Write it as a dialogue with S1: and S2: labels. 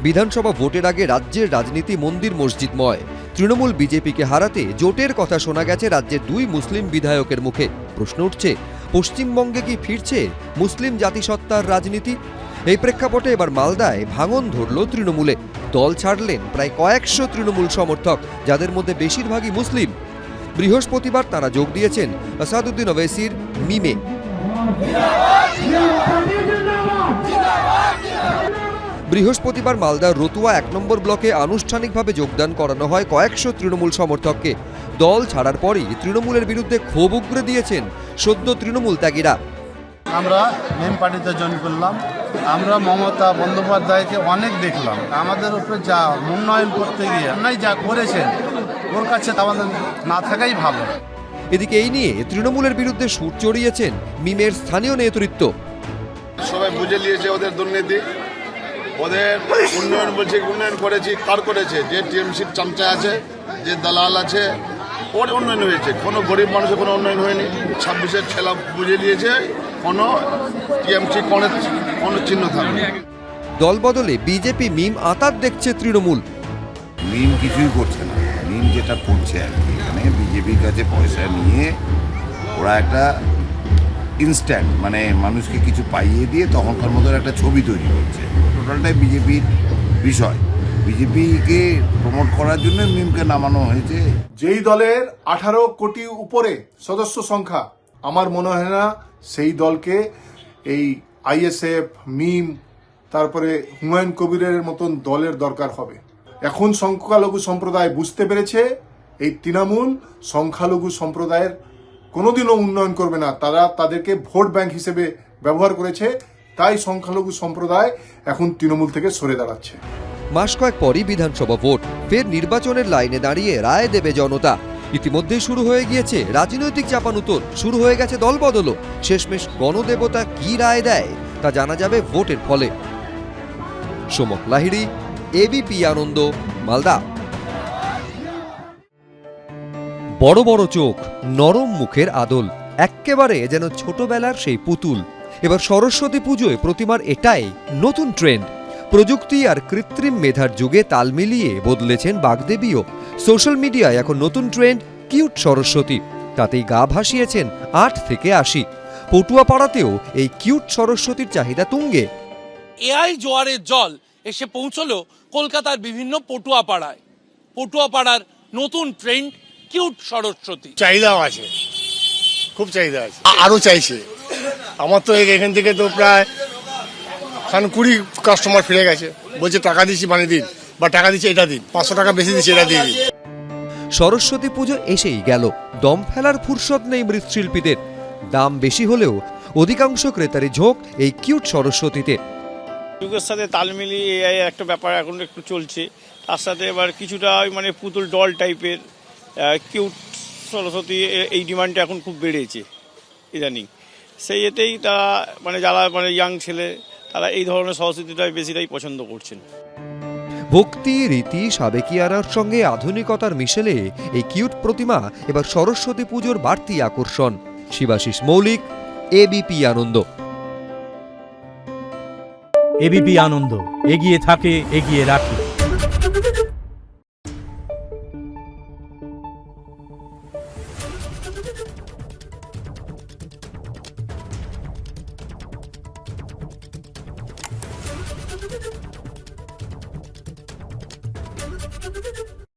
S1: বিধানসভা ভোটের আগে রাজ্যের রাজনীতি মন্দির মসজিদময়। তৃণমূল বিজেপিকে হারাতে জোটের কথা শোনা গেছে রাজ্যের দুই মুসলিম বিধায়কের মুখে। প্রশ্ন উঠছে, পশ্চিমবঙ্গে কি ফিরছে মুসলিম জাতিসত্তার রাজনীতি? এই প্রেক্ষাপটে এবার মালদায় ভাঙন ধরল তৃণমূলে। দল ছাড়লেন প্রায় কয়েকশো তৃণমূল সমর্থক, যাদের মধ্যে বেশিরভাগই মুসলিম। বৃহস্পতিবার তারা যোগ দিয়েছেন আসাদুদ্দিন ওয়েসির মিমে। বৃহস্পতিবার মালদার রতুয়া ১ নম্বর ব্লকে আনুষ্ঠানিকভাবে যোগদান করানো হয় কয়েকশো তৃণমূল সমর্থককে। দল ছাড়ার পরই তৃণমূলের বিরুদ্ধে ক্ষোভ উগরে দিয়েছেন সদ্য তৃণমূল ত্যাগীরা।
S2: আমরা মেম পার্টিতে জয়েন করলাম। আমরা মমতা বন্দ্যোপাধ্যায়কে অনেক দেখলাম, আমাদের উপরে যা উন্নয়ন করতে গিয়ে অন্যায় যা করেছেন, ওর কাছে আমাদের না থাকাই ভালো।
S1: এদিকে এই নিয়ে তৃণমূলের বিরুদ্ধে সুর চড়িয়েছেন মিমের স্থানীয় নেতৃত্ব।
S3: সবাই বুঝে নিয়েছে ওদের দুর্নীতি, ওদের উন্নয়ন বলছে উন্নয়ন করেছি, কার করেছে? যে টিএমসির চামচা আছে, যে দালাল আছে, ওর উন্নয়ন হয়েছে। কোনো গরিব মানুষের কোনো উন্নয়ন হয়নি। 26-এর ঠেলা বুঝে নিয়েছে, কোনো টিএমসি কোনো চিহ্ন থাকবে।
S1: দল বদলে বিজেপি মিম আতাত দেখছে তৃণমূল।
S4: মিম কিছুই করছে না। মিম যেটা করছে আর কি, এখানে বিজেপির কাছে পয়সা নিয়ে ওরা একটা ইনস্ট্যান্ট মানে মানুষকে কিছু পাইয়ে দিয়ে তখনকার মতো একটা ছবি তৈরি করছে। টোটালটাই বিজেপির বিষয়। বিজেপিকে প্রমোট করার জন্য মিমকে নামানো হয়েছে।
S5: যেই দলের 18 কোটি উপরে সদস্য সংখ্যা, আমার মনে হয় না সেই দলকে এই আইএসএফ, মিম, তারপরে হুমায়ুন কবিরের মতন দলের দরকার হবে। এখন সংখ্যালঘু সম্প্রদায় বুঝতে পেরেছে এই তৃণমূল সংখ্যালঘু সম্প্রদায়ের কোনোদিনও উন্নয়ন করবে না। তারা তাদেরকে ভোট ব্যাংক হিসেবে ব্যবহার করেছে, তাই সংখ্যালঘু সম্প্রদায় এখন তৃণমূল থেকে সরে দাঁড়াচ্ছে।
S1: মাস কয়েক পরই বিধানসভা ভোট, ফের নির্বাচনের লাইনে দাঁড়িয়ে রায় দেবে জনতা। ইতিমধ্যেই শুরু হয়ে গিয়েছে রাজনৈতিক চাপানুতোর, শুরু হয়ে গেছে দলবদলও। শেষমেশ গণদেবতা কি রায় দেয় তা জানা যাবে ভোটের ফলে। সোমক লাহিড়ী, এবিপি আনন্দ, মালদা। বড় বড় চোখ, নরম মুখের আদল, এক্কেবারে যেন ছোটবেলার সেই পুতুল। এবার সরস্বতী পুজোয় প্রতিমার এটাই নতুন ট্রেন্ড। প্রযুক্তি আর কৃত্রিম মেধার যুগে তাল মিলিয়ে বদলেছেন বাগদেবীও। সোশ্যাল মিডিয়ায় এখন নতুন ট্রেন্ড কিউট সরস্বতী। তাতেই গা ভাসিয়েছেন 8 থেকে 80। পটুয়াপাড়াতেও এই কিউট সরস্বতীর চাহিদা তুঙ্গে।
S6: এআই জোয়ারের জল এসে পৌঁছলো কলকাতার বিভিন্ন পটুয়াপাড়ায়। পটুয়াপাড়ার নতুন ট্রেন্ড কিউট সরস্বতী।
S7: চাহিদাও আছে, খুব চাহিদা আছে, আরো চাইছে। আমার তো এখান থেকে তো প্রায় 20 কাস্টমার ফিরে গেছে, বলছে টাকা দিচ্ছি বানিয়ে দিন, বা টাকা দিচ্ছি এটা দিন, 500 টাকা বেশি দিচ্ছি এটা দিয়ে দিন।
S1: সরস্বতী পুজো এসেই গেল, দম ফেলার ফুরসত নেই মৃৎশিল্পীদের। দাম বেশি হলেও অধিকাংশ ক্রেতারই ঝোঁক এই কিউট সরস্বতীতে।
S8: যুগের সাথে তাল মিলিয়ে এআই একটা ব্যাপার এখন একটু চলছে। তার সাথে এবার কিছুটা মানে পুতুল ডল টাইপের কিউট সরস্বতী, এই ডিমান্ডটা এখন খুব বেড়েছে ইদানিং। সেই এতেই তারা মানে যারা মানে ইয়াং ছেলে, তারা এই ধরনের সরস্বতীটাই বেশিটাই পছন্দ করছেন।
S1: ভক্তি, রীতি, সাবেকিয়ানার সঙ্গে আধুনিকতার মিশেলে এই কিউট প্রতিমা এবার সরস্বতী পুজোর বাড়তি আকর্ষণ। শিবাশিস মৌলিক, এবিপি আনন্দ।
S9: এবিপি আনন্দ, এগিয়ে থাকে, এগিয়ে রাখে।